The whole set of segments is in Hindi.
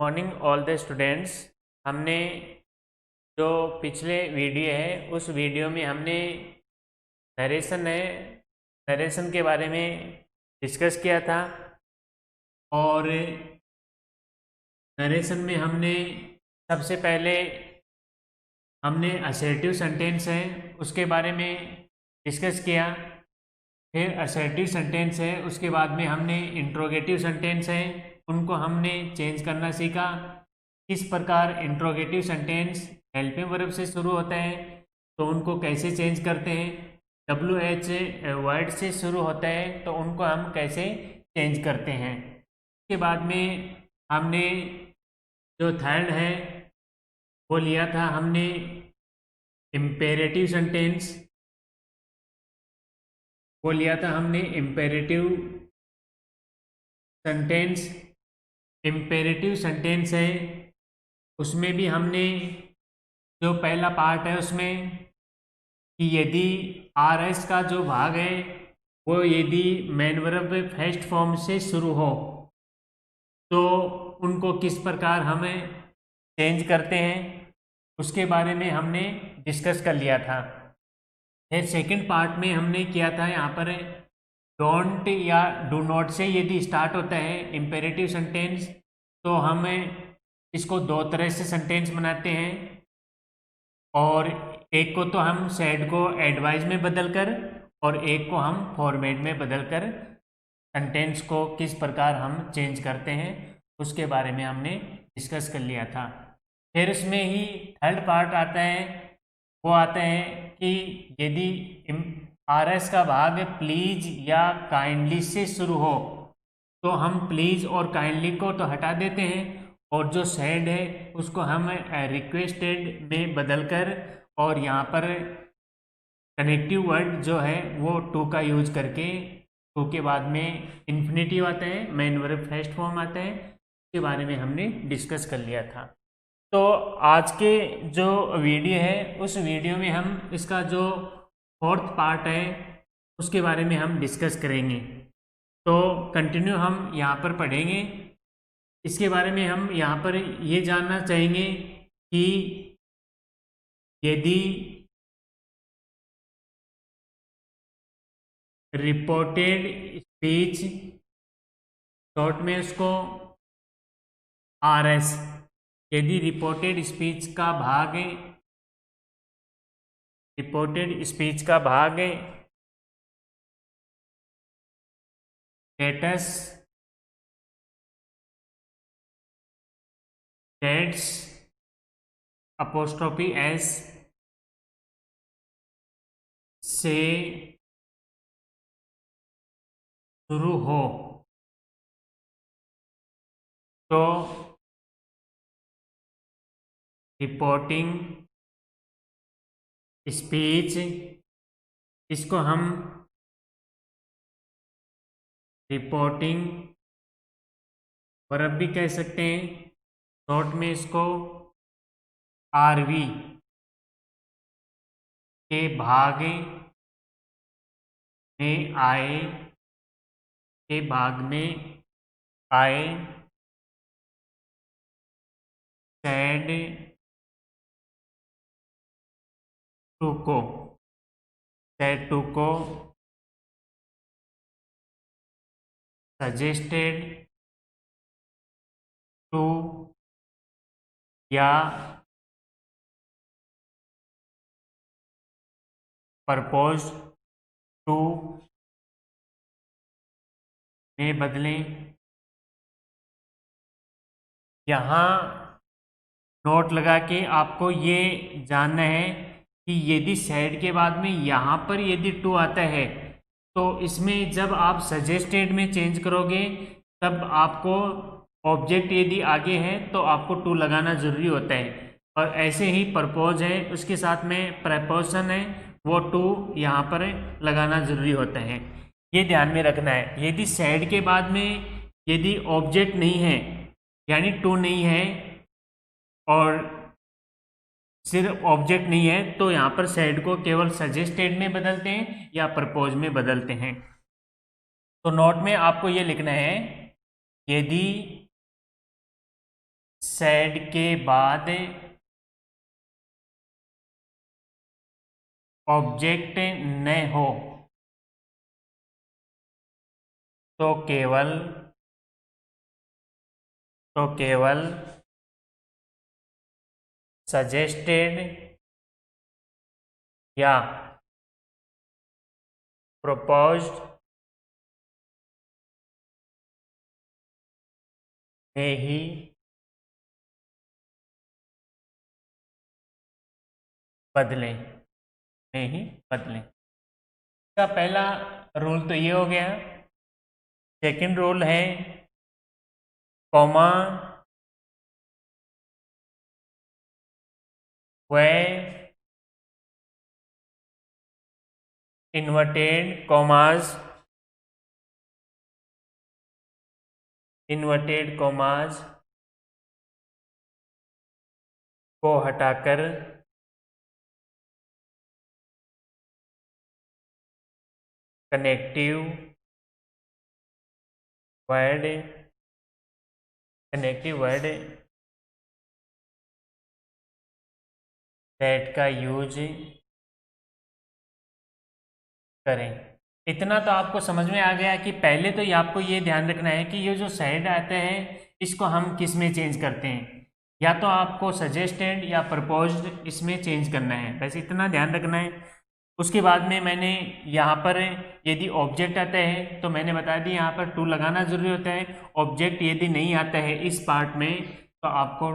Morning all the students. हमने जो पिछले वीडियो है उस वीडियो में हमने नरेशन के बारे में डिस्कस किया था। और नरेशन में हमने सबसे पहले हमने असर्टिव सेंटेंस है उसके बारे में डिस्कस किया। फिर असर्टिव सेंटेंस है उसके बाद में हमने इंट्रोगेटिव सेंटेंस है उनको हमने चेंज करना सीखा। किस प्रकार इंट्रोगेटिव सेंटेंस हेल्पिंग वर्ब से शुरू होता है तो उनको कैसे चेंज करते हैं। WH वर्ड से शुरू होता है तो उनको हम कैसे चेंज करते हैं। उसके बाद में हमने जो थर्ड है वो लिया था हमने इम्पेरेटिव सेंटेंस। वो लिया था हमने इम्पेरेटिव सेंटेंस। इम्पेरेटिव सेंटेंस है उसमें भी हमने जो पहला पार्ट है उसमें कि यदि RS का जो भाग है वो यदि मेन वर्ब फर्स्ट फॉर्म से शुरू हो तो उनको किस प्रकार हमें चेंज करते हैं उसके बारे में हमने डिस्कस कर लिया था। फिर सेकंड पार्ट में हमने किया था यहाँ पर डोंट या डू नॉट से यदि स्टार्ट होता है इम्पेरेटिव सेंटेंस तो हम इसको दो तरह से सेंटेंस बनाते हैं। और एक को तो हम सेड को एडवाइज में बदल कर और एक को हम फॉर्मेट में बदल कर सेंटेंस को किस प्रकार हम चेंज करते हैं उसके बारे में हमने डिस्कस कर लिया था। फिर इसमें ही थर्ड पार्ट आता है वो आता है कि यदि RS का भाग प्लीज या काइंडली से शुरू हो तो हम प्लीज और काइंडली को तो हटा देते हैं और जो सैड है उसको हम रिक्वेस्टेड में बदलकर और यहाँ पर कनेक्टिव वर्ड जो है वो टू का यूज करके टू के बाद में इन्फिनेटिव आता है मेन वर्ब फर्स्ट फॉर्म आता है उसके बारे में हमने डिस्कस कर लिया था। तो आज के जो वीडियो है उस वीडियो में हम इसका जो फोर्थ पार्ट है उसके बारे में हम डिस्कस करेंगे। तो कंटिन्यू हम यहाँ पर पढ़ेंगे। इसके बारे में हम यहाँ पर ये जानना चाहेंगे कि यदि रिपोर्टेड स्पीच शॉर्ट में उसको RS यदि रिपोर्टेड स्पीच का भाग स्टेटस डेट्स अपोस्ट्रोफी S से शुरू हो तो रिपोर्टिंग स्पीच इसको हम रिपोर्टिंग वर्ब भी कह सकते हैं। शॉर्ट में इसको RV के भाग में आए के भाग में आए सैड टू को सजेस्टेड टू या प्रपोज टू में बदलें। यहाँ नोट लगा के आपको ये जानना है कि यदि सैड के बाद में यहाँ पर यदि टू आता है तो इसमें जब आप सजेस्टेड में चेंज करोगे तब आपको ऑब्जेक्ट यदि आगे है तो आपको टू लगाना जरूरी होता है। और ऐसे ही प्रपोज है उसके साथ में प्रपोजन है वो टू यहाँ पर लगाना जरूरी होता है। ये ध्यान में रखना है। यदि सैड के बाद में यदि ऑब्जेक्ट नहीं है यानी टू नहीं है और सिर्फ ऑब्जेक्ट नहीं है तो यहाँ पर सैड को केवल सजेस्टेड में बदलते हैं या प्रपोज में बदलते हैं। तो नोट में आपको ये लिखना है यदि सैड के बाद ऑब्जेक्ट न हो तो केवल सजेस्टेड या proposed में ही बदलें इसका पहला रूल तो ये हो गया। सेकंड रूल है कॉमा व इन्वर्टेड कॉमाज को हटाकर कनेक्टिव वर्ड दैट का यूज करें। इतना तो आपको समझ में आ गया कि पहले तो ये आपको ये ध्यान रखना है कि ये जो साइड आते हैं इसको हम किस में चेंज करते हैं, या तो आपको सजेस्टेड या प्रपोज्ड इसमें चेंज करना है, बस इतना ध्यान रखना है। उसके बाद में मैंने यहाँ पर यदि ऑब्जेक्ट आता है तो मैंने बता दी यहाँ पर टू लगाना जरूरी होता है। ऑब्जेक्ट यदि नहीं आता है इस पार्ट में तो आपको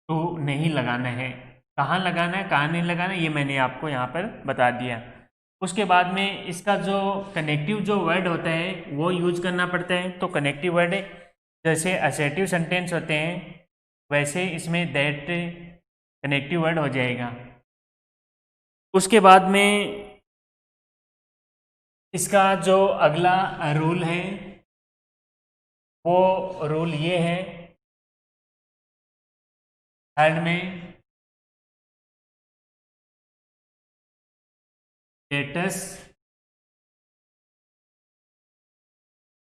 टू नहीं लगाना है। कहाँ लगाना है कहाँ नहीं लगाना है ये मैंने आपको यहाँ पर बता दिया। उसके बाद में इसका जो कनेक्टिव जो वर्ड होता है वो यूज करना पड़ता है। तो कनेक्टिव वर्ड जैसे असर्टिव सेंटेंस होते हैं वैसे इसमें दैट कनेक्टिव वर्ड हो जाएगा। उसके बाद में इसका जो अगला रूल है वो रूल ये है थर्ड में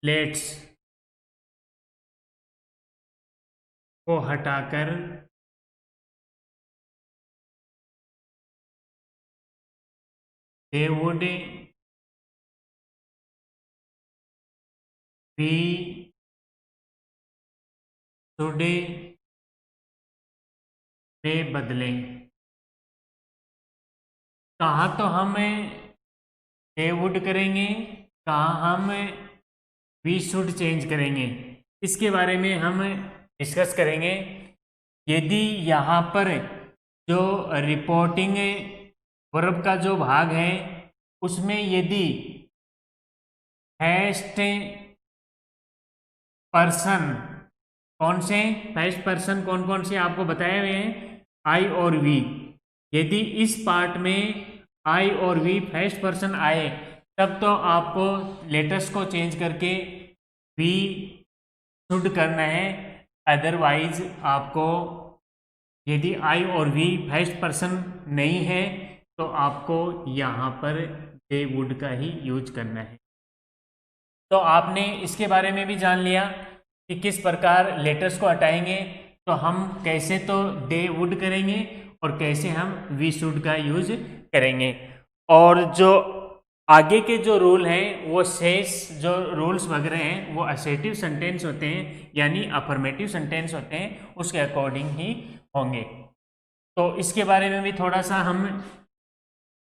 लेट्स को हटाकर दे वुड बी टुडे में बदलें। कहाँ तो हम दे वुड करेंगे, कहाँ हम वी शुड चेंज करेंगे, इसके बारे में हम डिस्कस करेंगे। यदि यहाँ पर जो रिपोर्टिंग वर्ब का जो भाग है उसमें यदि फर्स्ट पर्सन फर्स्ट पर्सन कौन कौन से आपको बताए हुए हैं, आई और वी। यदि इस पार्ट में आई और वी फर्स्ट पर्सन आए तब तो आपको लेटर्स को चेंज करके वी शुड करना है। अदरवाइज आपको यदि आई और वी फर्स्ट पर्सन नहीं है तो आपको यहाँ पर दे वुड का ही यूज करना है। तो आपने इसके बारे में भी जान लिया कि किस प्रकार लेटर्स को हटाएंगे। तो हम कैसे तो दे वुड करेंगे और कैसे हम वी शुड का यूज करेंगे। और जो आगे के जो रूल हैं वो शेष जो रूल्स वगैरह हैं वो असर्टिव सेंटेंस होते हैं यानी अफर्मेटिव सेंटेंस होते हैं, उसके अकॉर्डिंग ही होंगे। तो इसके बारे में भी थोड़ा सा हम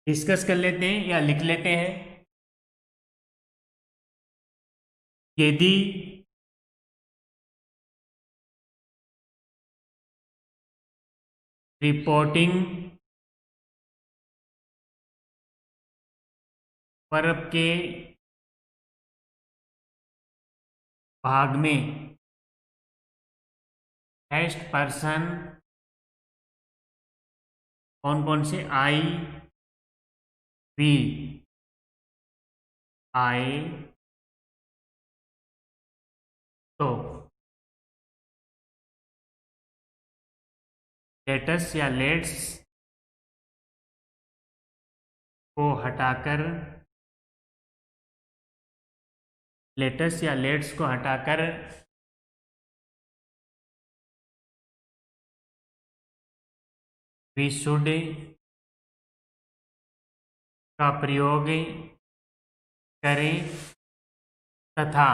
डिस्कस कर लेते हैं या लिख लेते हैं। यदि रिपोर्टिंग वर्ब के भाग में फर्स्ट पर्सन कौन कौन से आई वी आए तो लेटस या लेट्स को हटाकर लेट्स को हटाकर वी शुड का प्रयोग करें तथा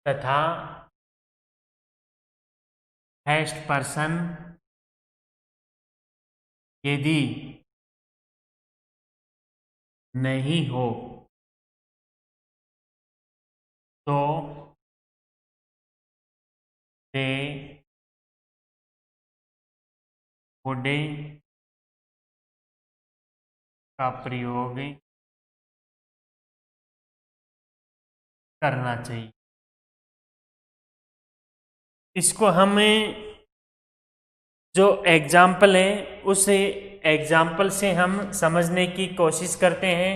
तथा फर्स्ट पर्सन यदि नहीं हो तो दे वुड का प्रयोग करना चाहिए। इसको हम जो एग्जाम्पल है उस एग्जाम्पल से हम समझने की कोशिश करते हैं।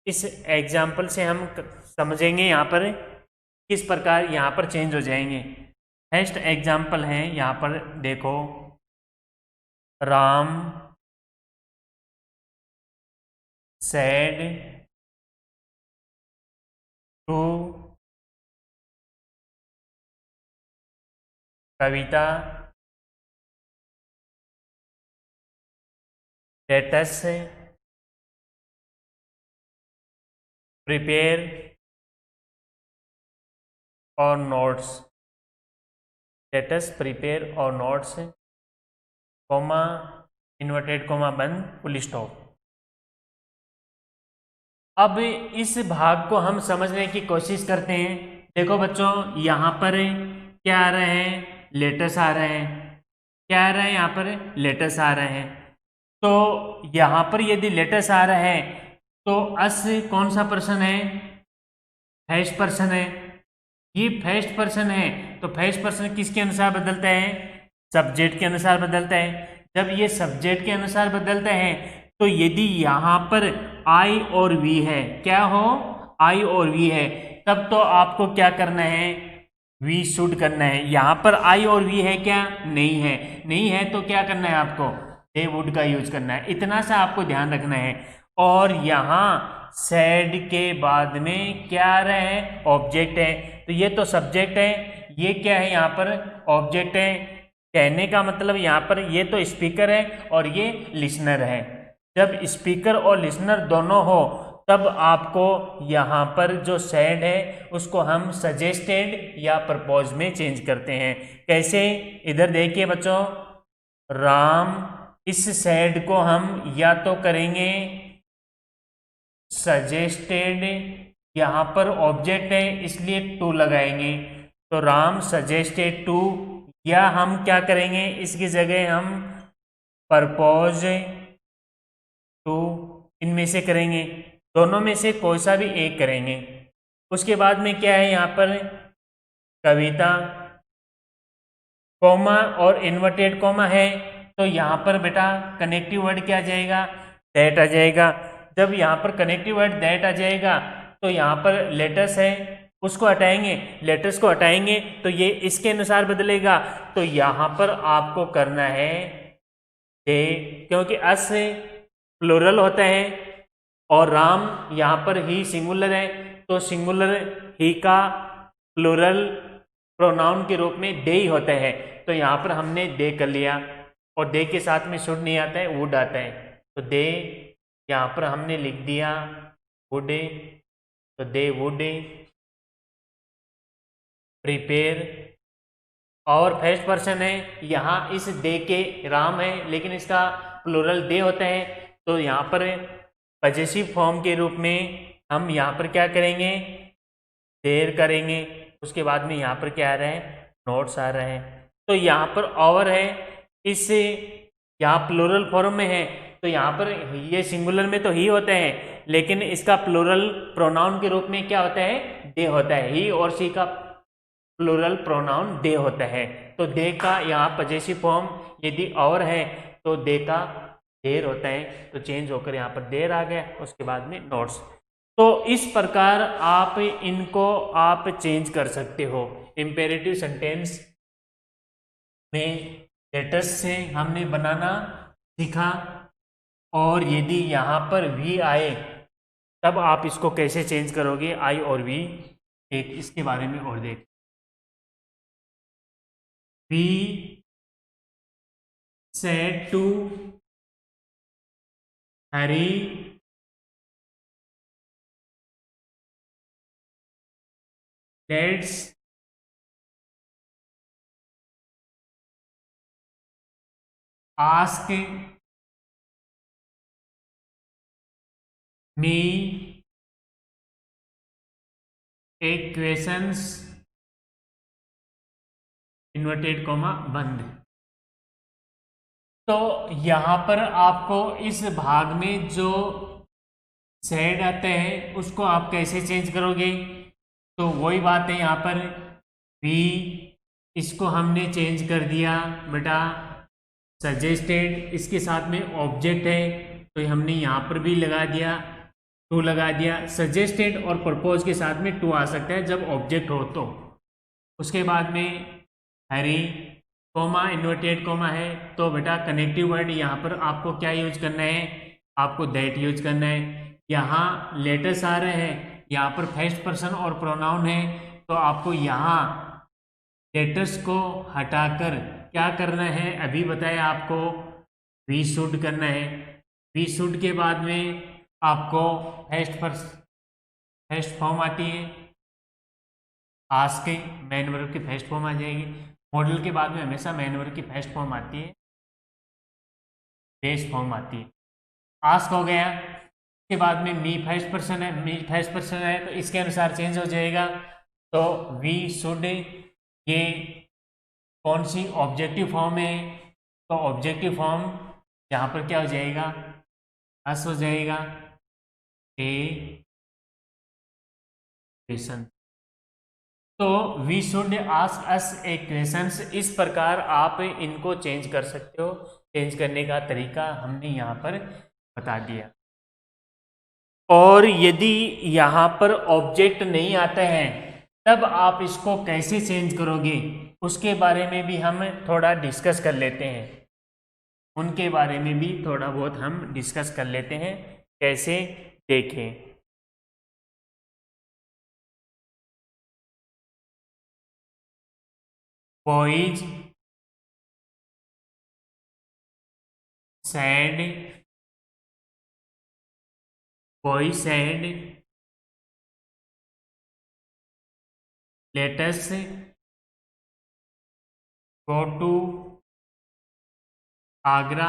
इस एग्जाम्पल से हम समझेंगे यहाँ पर किस प्रकार यहाँ पर चेंज हो जाएंगे। नेक्स्ट एग्जाम्पल है यहाँ पर देखो, Ram said to Kavita let us prepare our notes, let us prepare our notes, comma inverted comma बंद फुल स्टॉप। अब इस भाग को हम समझने की कोशिश करते हैं। देखो बच्चों, यहाँ पर क्या आ रहे हैं, लेटस आ रहे हैं। क्या आ रहा है यहाँ पर, लेटस आ रहे हैं। तो यहाँ पर यदि लेटस आ रहा है तो अस कौन सा पर्सन है, फर्स्ट पर्सन है। ये फर्स्ट पर्सन है तो फर्स्ट पर्सन किसके अनुसार बदलता है, सब्जेक्ट के अनुसार बदलता है। जब ये सब्जेक्ट के अनुसार बदलता है तो यदि यहाँ पर आई और वी है, क्या हो, आई और वी है, तब तो आपको क्या करना है, वी शुड करना है। यहाँ पर आई और वी है क्या, नहीं है। नहीं है तो क्या करना है आपको, दे वुड का यूज करना है। इतना सा आपको ध्यान रखना है। और यहाँ सैड के बाद में क्या आ रहा है, ऑब्जेक्ट है। तो ये तो सब्जेक्ट है, ये क्या है यहाँ पर, ऑब्जेक्ट है। कहने का मतलब यहाँ पर ये तो स्पीकर है और ये लिसनर है। जब स्पीकर और लिसनर दोनों हो तब आपको यहाँ पर जो सैड है उसको हम सजेस्टेड या प्रपोज में चेंज करते हैं। कैसे, इधर देखिए बच्चों, राम, इस सैड को हम या तो करेंगे सजेस्टेड, यहाँ पर ऑब्जेक्ट है इसलिए टू लगाएंगे, तो राम सजेस्टेड टू, या हम क्या करेंगे इसकी जगह हम प्रपोज टू, इनमें से करेंगे, दोनों में से कोई सा भी एक करेंगे। उसके बाद में क्या है यहाँ पर, कविता, कॉमा और इन्वर्टेड कॉमा है, तो यहाँ पर बेटा कनेक्टिव वर्ड क्या आ जाएगा, दैट आ जाएगा। जब यहाँ पर कनेक्टिव वर्ड दैट आ जाएगा तो यहाँ पर लेटस है, उसको हटाएंगे, लेटर्स को हटाएंगे तो ये इसके अनुसार बदलेगा। तो यहाँ पर आपको करना है दे, क्योंकि अस प्लूरल होता है और राम यहाँ पर ही सिंगुलर है, तो सिंगुलर ही का प्लूरल प्रोनाउन के रूप में दे ही होता है। तो यहाँ पर हमने दे कर लिया, और दे के साथ में शुड नहीं आता है, वुड आता है। तो दे यहाँ पर हमने लिख दिया वुड, तो दे वुड प्रिपेयर, और फर्स्ट पर्सन है, यहाँ इस दे के राम है लेकिन इसका प्लूरल दे होता है, तो यहाँ पर पजेसिव फॉर्म के रूप में हम यहाँ पर क्या करेंगे, देर करेंगे। उसके बाद में यहाँ पर क्या आ रहा है, नोट्स आ रहे हैं। तो यहाँ पर और है, इससे यहाँ प्लूरल फॉर्म में है, तो यहाँ पर ये सिंगुलर में तो ही होता है लेकिन इसका प्लूरल प्रोनाउन के रूप में क्या होता है, दे होता है। ही और सी का प्लूरल प्रोनाउन दे होता है। तो दे का यहाँ पजेसिव फॉर्म यदि और है तो दे का देर होता है, तो चेंज होकर यहाँ पर देर आ गया। उसके बाद में नोट्स। तो इस प्रकार आप इनको आप चेंज कर सकते हो। इंपेरेटिव सेंटेंस में लेटर्स से हमने बनाना सीखा, और यदि यहाँ पर वी आए तब आप इसको कैसे चेंज करोगे, आई और वी, एक इसके बारे में और देख। We said to Harry let's ask me a questions inverted comma बंद। तो यहां पर आपको इस भाग में जो सेड आते हैं उसको आप कैसे चेंज करोगे, तो वही बात है यहाँ पर भी इसको हमने चेंज कर दिया बेटा सजेस्टेड, इसके साथ में ऑब्जेक्ट है तो हमने यहाँ पर भी लगा दिया टू लगा दिया। सजेस्टेड और प्रपोज के साथ में टू आ सकता है जब ऑब्जेक्ट हो तो। उसके बाद में हरी कोमा इन्वर्टेड कोमा है तो बेटा कनेक्टिव वर्ड यहाँ पर आपको क्या यूज करना है, आपको दैट यूज करना है। यहाँ लेटर्स आ रहे हैं, यहाँ पर फर्स्ट पर्सन और प्रोनाउन है तो आपको यहाँ लेटर्स को हटाकर क्या करना है, अभी बताया आपको वी शुड करना है। वी शुड के बाद में आपको फर्स्ट फॉर्म आती है आस्क के, मैन वर्ब की फर्स्ट फॉर्म आ जाएगी। मॉडल के बाद में हमेशा मैन वर्ब की फर्स्ट फॉर्म आती है, बेस फॉर्म आती है। आस्क हो गया, इसके बाद में मी फर्स्ट पर्सन है, मी फर्स्ट पर्सन है तो इसके अनुसार चेंज हो जाएगा। तो वी शुड ये कौन सी ऑब्जेक्टिव फॉर्म है, तो ऑब्जेक्टिव फॉर्म यहाँ पर क्या हो जाएगा, अस हो जाएगा ए क्वेश्चन। तो we should ask us a questions, इस प्रकार आप इनको चेंज कर सकते हो। चेंज करने का तरीका हमने यहाँ पर बता दिया। और यदि यहाँ पर ऑब्जेक्ट नहीं आते हैं तब आप इसको कैसे चेंज करोगे उसके बारे में भी हम थोड़ा डिस्कस कर लेते हैं, उनके बारे में भी थोड़ा बहुत हम डिस्कस कर लेते हैं, कैसे देखें। Boys said, boy said let's go to Agra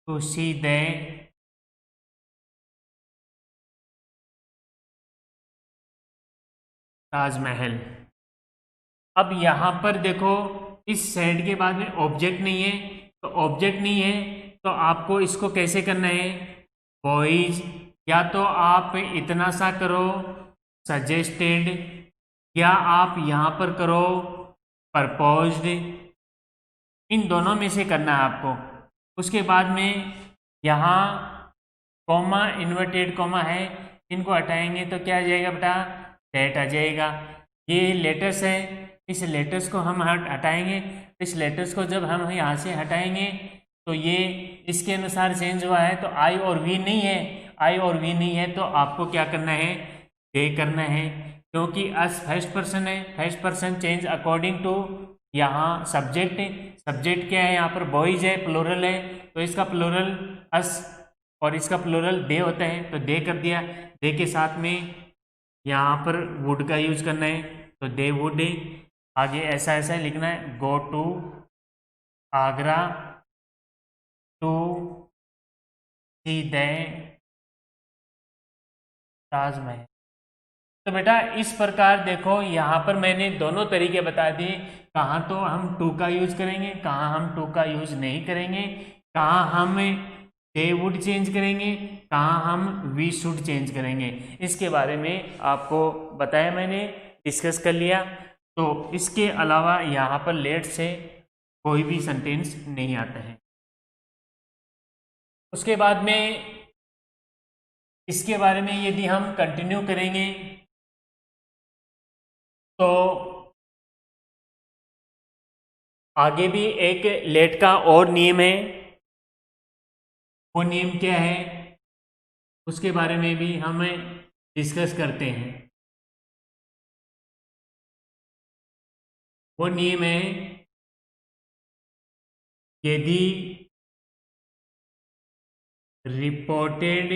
to see the Taj Mahal. अब यहाँ पर देखो इस सेड के बाद में ऑब्जेक्ट नहीं है, तो ऑब्जेक्ट नहीं है तो आपको इसको कैसे करना है, बॉयज या तो आप इतना सा करो सजेस्टेड या आप यहाँ पर करो प्रपोज्ड, इन दोनों में से करना है आपको। उसके बाद में यहाँ कॉमा इन्वर्टेड कॉमा है, इनको हटाएंगे तो क्या आ जाएगा बेटा, दैट आ जाएगा। ये लेटर्स है, इस लेटर्स को हम हटाएंगे, इस लेटर्स को जब हम यहाँ से हटाएंगे तो ये इसके अनुसार चेंज हुआ है, तो आई और वी नहीं है, आई और वी नहीं है तो आपको क्या करना है, दे करना है, क्योंकि अस फर्स्ट पर्सन है, first person change according to यहाँ सब्जेक्ट, सब्जेक्ट क्या है यहाँ पर बॉयज है, प्लूरल है तो इसका प्लूरल अस और इसका प्लूरल दे होता है तो दे कर दिया। दे के साथ में यहाँ पर वुड का यूज करना है तो दे वुड, आगे ऐसा ऐसा लिखना है, go to Agra to see the Taj Mahal. तो बेटा इस प्रकार देखो यहाँ पर मैंने दोनों तरीके बता दिए, कहाँ तो हम टू का यूज करेंगे, कहाँ हम टू का यूज नहीं करेंगे, कहाँ हम दे वुड चेंज करेंगे, कहाँ हम वी शुड चेंज करेंगे, इसके बारे में आपको बताया मैंने, डिस्कस कर लिया। तो इसके अलावा यहाँ पर लेट से कोई भी सेंटेंस नहीं आता है। उसके बाद में इसके बारे में यदि हम कंटिन्यू करेंगे तो आगे भी एक लेट का और नियम है, वो नियम क्या है उसके बारे में भी हम डिस्कस करते हैं। वो नियम है यदि रिपोर्टेड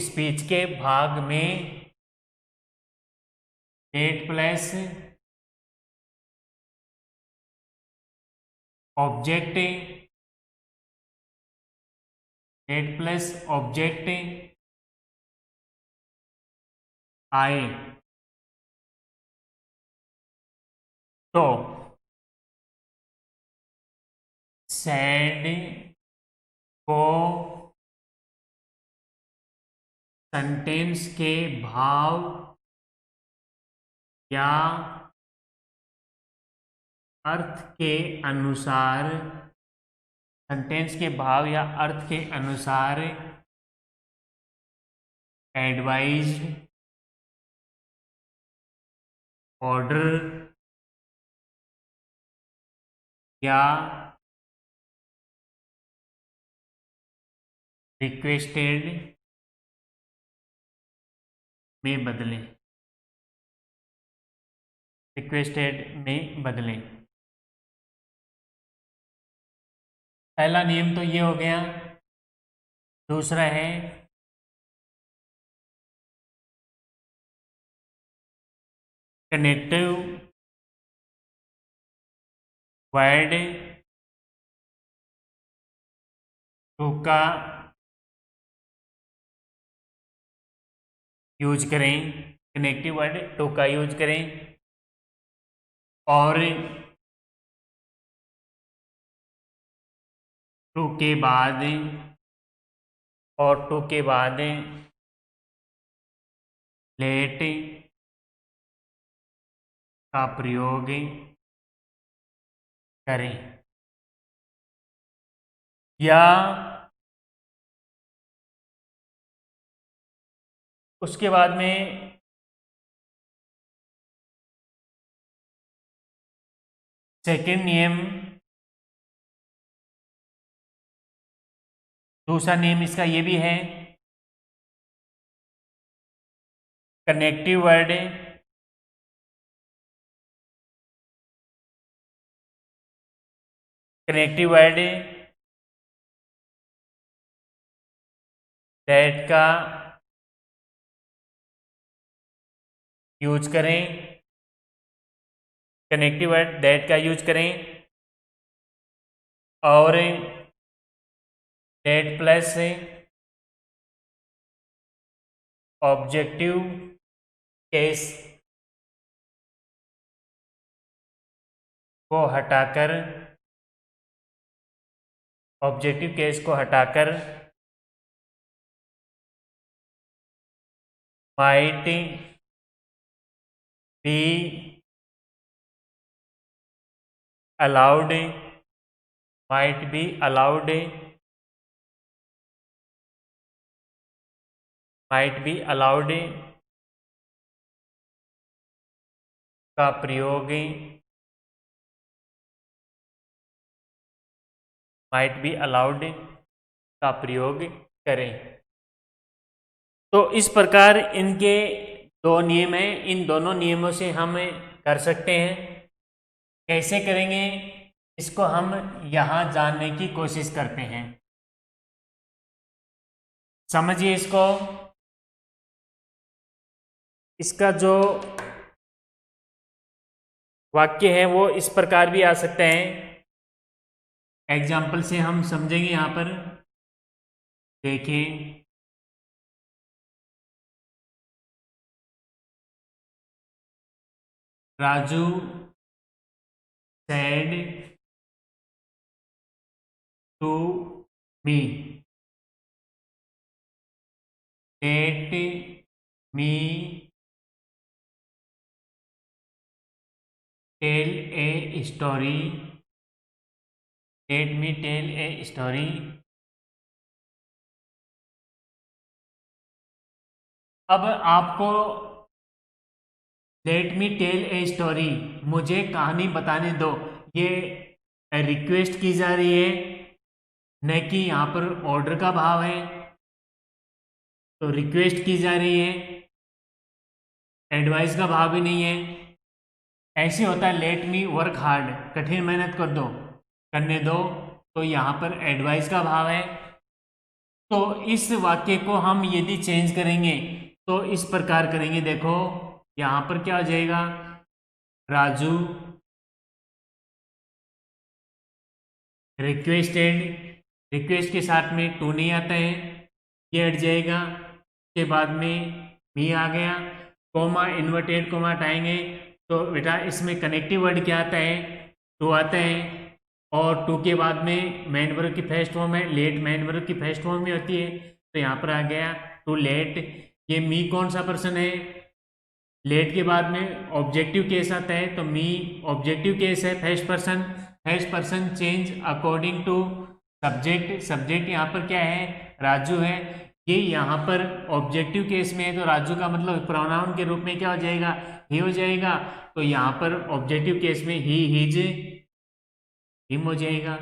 स्पीच के भाग में डेट प्लस ऑब्जेक्ट आए तो सैड को सेंटेंस के भाव या अर्थ के अनुसार एडवाइज, ऑर्डर या रिक्वेस्टेड में बदलें। पहला नियम तो ये हो गया। दूसरा है कनेक्टिव वर्ड टू का यूज करें और टू के बाद लेट का प्रयोग करें या उसके बाद में सेकंड नियम, दूसरा नियम इसका ये भी है कनेक्टिव वर्ड दैट का यूज करें और डेट प्लस ऑब्जेक्टिव केस को हटाकर माइट बी अलाउड का प्रयोग करें। तो इस प्रकार इनके दो नियम हैं। इन दोनों नियमों से हम कर सकते हैं। कैसे करेंगे इसको हम यहाँ जानने की कोशिश करते हैं। समझिए इसको। इसका जो वाक्य है वो इस प्रकार भी आ सकते हैं। एग्जाम्पल से हम समझेंगे। यहाँ पर देखें, Raju said to me, let me tell a story, अब आपको let me tell a story, मुझे कहानी बताने दो, ये रिक्वेस्ट की जा रही है, न कि यहाँ पर ऑर्डर का भाव है। तो रिक्वेस्ट की जा रही है, एडवाइस का भाव भी नहीं है। ऐसे होता है लेट मी वर्क हार्ड, कठिन मेहनत करने दो, तो यहाँ पर एडवाइस का भाव है। तो इस वाक्य को हम यदि चेंज करेंगे तो इस प्रकार करेंगे, देखो यहाँ पर क्या हो जाएगा, राजू रिक्वेस्टेड, रिक्वेस्ट के साथ में टू नहीं आता है, ये हट जाएगा। के बाद में मी आ गया, कोमा इन्वर्टेड कोमा हटाएंगे, तो बेटा इसमें कनेक्टिव वर्ड क्या आता है, टू आता है। और टू के बाद में मेन वर्ब की फर्स्ट फॉर्म है, लेट मेन वर्ब की फर्स्ट फॉर्म में होती है, तो यहाँ पर आ गया टू लेट। ये मी कौन सा पर्सन है, लेट के बाद में ऑब्जेक्टिव केस आता है, तो मी ऑब्जेक्टिव केस है, first person change according to subject, subject यहाँ पर क्या है, राजू है। ये यहाँ पर ऑब्जेक्टिव केस में है, तो राजू का मतलब प्रोनाउन के रूप में क्या हो जाएगा, ही हो जाएगा। तो यहाँ पर ऑब्जेक्टिव केस में ही, हिज, हिम हो जाएगा।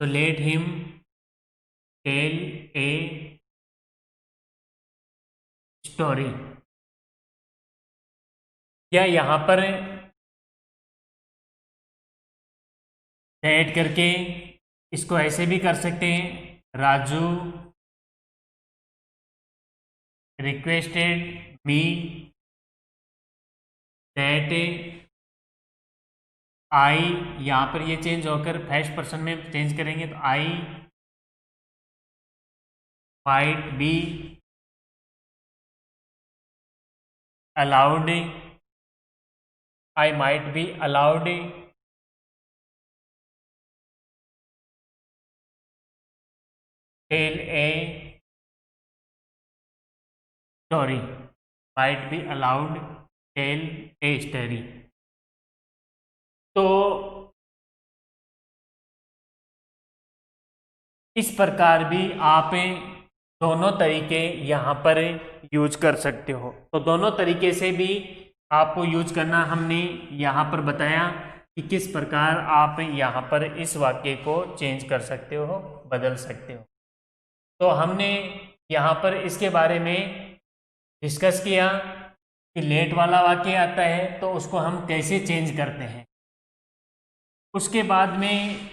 तो let him tell a story. या यहाँ पर ऐड करके इसको ऐसे भी कर सकते हैं, Raju requested me that I, यहाँ पर ये चेंज होकर फर्स्ट पर्सन में चेंज करेंगे, तो I might be allowed, I might be allowed tell a story, might be allowed tell a story. तो इस प्रकार भी आप दोनों तरीके यहाँ पर यूज कर सकते हो। तो दोनों तरीके से भी आपको यूज करना हमने यहाँ पर बताया कि किस प्रकार आप यहाँ पर इस वाक्य को चेंज कर सकते हो, बदल सकते हो। तो हमने यहाँ पर इसके बारे में डिस्कस किया कि लेट वाला वाक्य आता है तो उसको हम कैसे चेंज करते हैं। उसके बाद में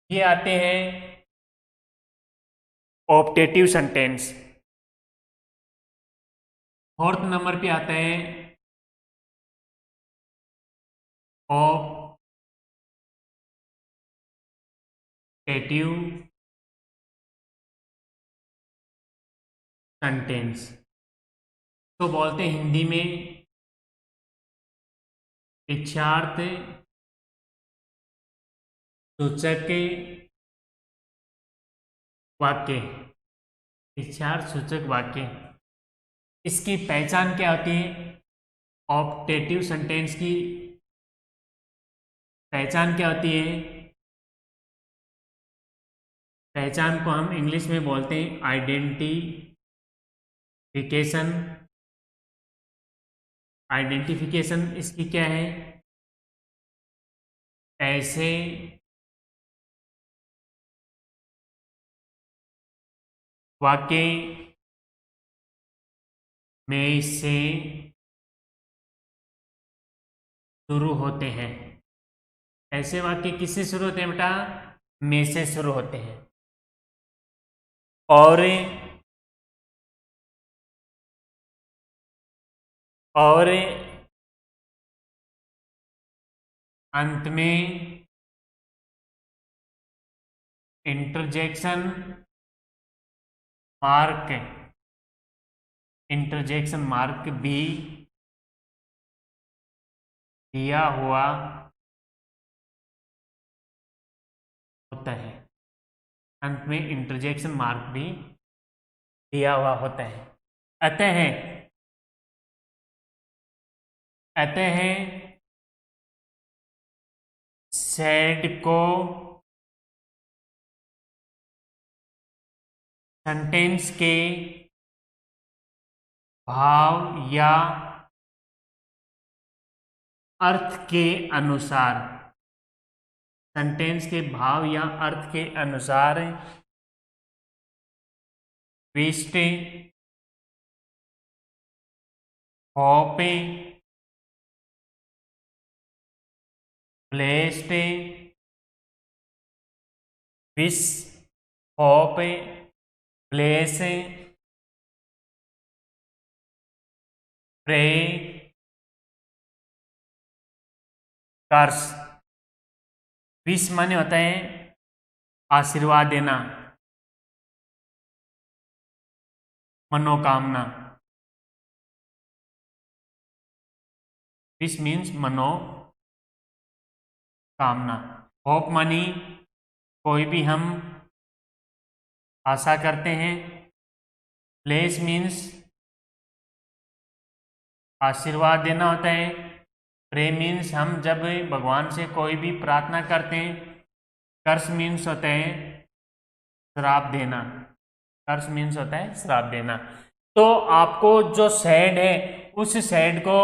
ये आते हैं ऑप्टेटिव सेंटेंस। फोर्थ नंबर पे आता है ऑप्टेटिव सेंटेंस। तो बोलते हैं हिंदी में इच्छार्थ सूचक वाक्य, इच्छार्थ सूचक वाक्य। इसकी पहचान क्या होती है, ऑप्टेटिव सेंटेंस की पहचान क्या होती है, पहचान को हम इंग्लिश में बोलते हैं आइडेंटिफिकेशन। आइडेंटिफिकेशन इसकी क्या है, ऐसे वाक्य में से शुरू होते हैं। ऐसे वाक्य किससे शुरू होते हैं बेटा, में से शुरू होते हैं। और अंत में इंटरजेक्शन मार्क, इंटरजेक्शन मार्क भी दिया हुआ होता है। अंत में इंटरजेक्शन मार्क भी दिया हुआ होता है। अतः सेड को सेंटेंस के भाव या अर्थ के अनुसार, सेंटेंस के भाव या अर्थ के अनुसार wished, hope, blessed, wish, hope, bless, pray, curse. Wish माने होता है आशीर्वाद देना, मनोकामना। विश मीन्स मनोकामना। होप मानी कोई भी हम आशा करते हैं। ब्लेस मीन्स आशीर्वाद देना होता है। प्रे मीन्स हम जब भगवान से कोई भी प्रार्थना करते हैं। कर्स मीन्स होता है श्राप देना। कर्स मीन्स होता है श्राप देना। तो आपको जो सैड है उस सैड को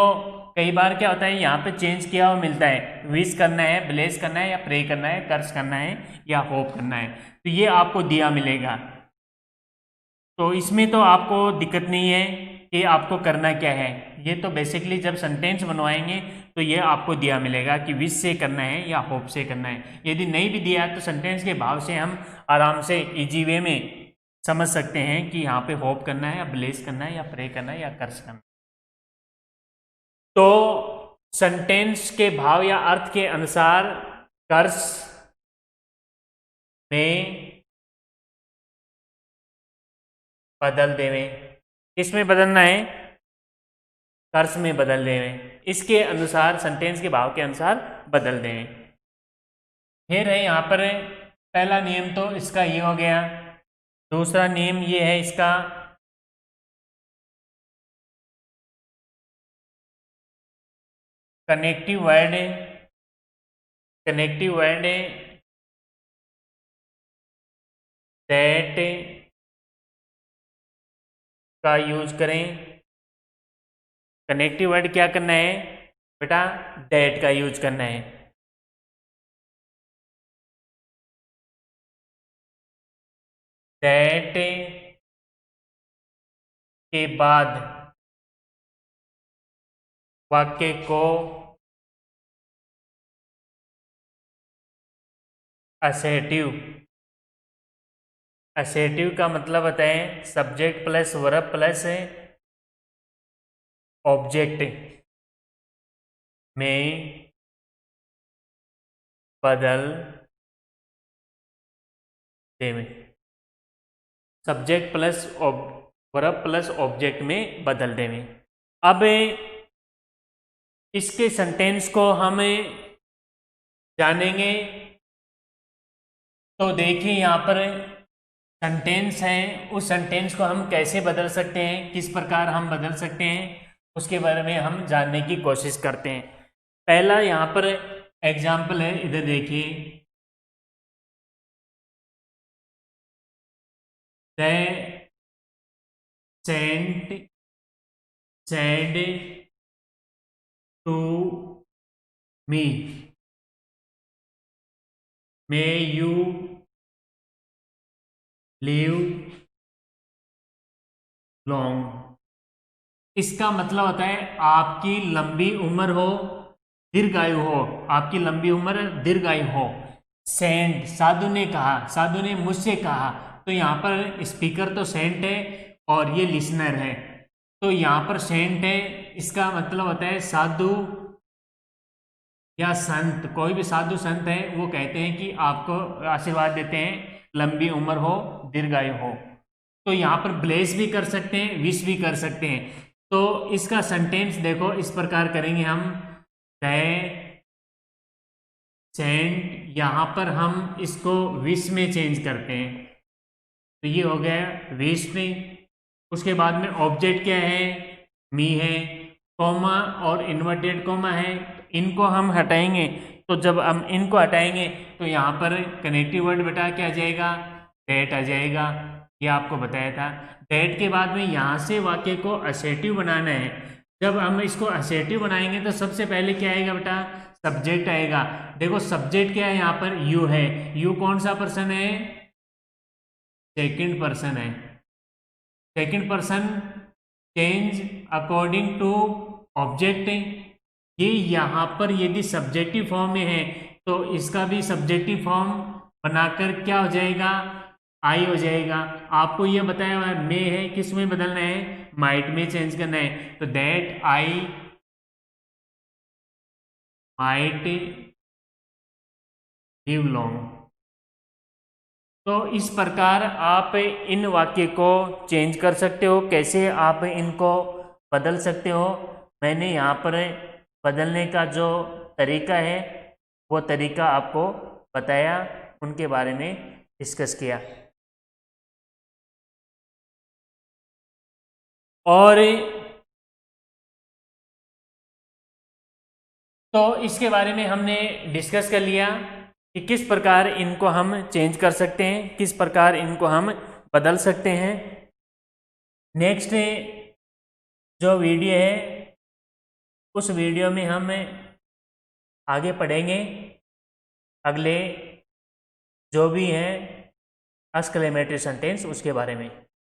कई बार क्या होता है यहाँ पे चेंज किया हुआ मिलता है। विश करना है, ब्लेस करना है, या प्रे करना है, कर्स करना है, या होप करना है, तो ये आपको दिया मिलेगा। तो इसमें तो आपको दिक्कत नहीं है कि आपको करना क्या है। ये तो बेसिकली जब सेंटेंस बनवाएंगे तो ये आपको दिया मिलेगा कि विश से करना है या होप से करना है। यदि नहीं भी दिया तो सेंटेंस के भाव से हम आराम से इजी वे में समझ सकते हैं कि यहाँ पे होप करना है या ब्लेस करना है या प्रे करना है या कर्स करना है। तो सेंटेंस के भाव या अर्थ के अनुसार कर्स में बदल देवे। किसमें बदलना है? कर्स में बदल देवे। इसके अनुसार सेंटेंस के भाव के अनुसार बदल देवे। फिर है यहाँ पर पहला नियम तो इसका ये हो गया। दूसरा नियम ये है इसका कनेक्टिव वर्ड दैट का यूज करें। कनेक्टिव वर्ड क्या करना है बेटा? दैट का यूज करना है। दैट के बाद वाक्य को असेटिव का मतलब होता है subject plus verb plus object में बदल देवे। Subject plus verb plus object में बदल देवे। अब इसके सेंटेंस को हम जानेंगे। तो देखिए यहाँ पर सेंटेंस है, उस सेंटेंस को हम कैसे बदल सकते हैं, किस प्रकार हम बदल सकते हैं, उसके बारे में हम जानने की कोशिश करते हैं। पहला यहाँ पर एग्जाम्पल है, इधर देखिए। They said to me, may you live long। इसका मतलब होता है आपकी लंबी उम्र हो, दीर्घायु हो। आपकी लंबी उम्र दीर्घायु हो। सेंट साधु ने कहा, साधु ने मुझसे कहा। तो यहाँ पर स्पीकर तो सेंट है और ये लिसनर है। तो यहाँ पर सेंट है, इसका मतलब होता है साधु या संत। कोई भी साधु संत है वो कहते हैं कि आपको आशीर्वाद देते हैं लंबी उम्र हो, दीर्घायु हो। तो यहाँ पर ब्लेस भी कर सकते हैं, विश भी कर सकते हैं। तो इसका सेंटेंस देखो इस प्रकार करेंगे हम। सेंट, यहाँ पर हम इसको विश में चेंज करते हैं। तो ये हो गया विश में। उसके बाद में ऑब्जेक्ट क्या है? मी है। कॉमा और इन्वर्टेड कॉमा है, इनको हम हटाएंगे। तो जब हम इनको हटाएंगे तो यहाँ पर कनेक्टिव वर्ड बेटा क्या आ जाएगा? दैट आ जाएगा। ये आपको बताया था। दैट के बाद में यहाँ से वाक्य को असेटिव बनाना है। जब हम इसको असेटिव बनाएंगे तो सबसे पहले क्या आएगा बेटा? सब्जेक्ट आएगा। देखो सब्जेक्ट क्या है यहाँ पर? यू है। यू कौन सा पर्सन है? सेकंड पर्सन है। Second person change according to object, ये यहाँ पर यदि सब्जेक्टिव फॉर्म में है तो इसका भी सब्जेक्टिव फॉर्म बनाकर क्या हो जाएगा, आई हो जाएगा। आपको ये बताया हुआ है मे है, किस में बदलना है, माइट में चेंज करना है। तो that I might live long. तो इस प्रकार आप इन वाक्य को चेंज कर सकते हो। कैसे आप इनको बदल सकते हो, मैंने यहाँ पर बदलने का जो तरीका है वो तरीका आपको बताया, उनके बारे में डिस्कस किया। और तो इसके बारे में हमने डिस्कस कर लिया कि किस प्रकार इनको हम चेंज कर सकते हैं, किस प्रकार इनको हम बदल सकते हैं। नेक्स्ट जो वीडियो है उस वीडियो में हम आगे पढ़ेंगे अगले जो भी है एक्सक्लेमेटरी सेंटेंस उसके बारे में।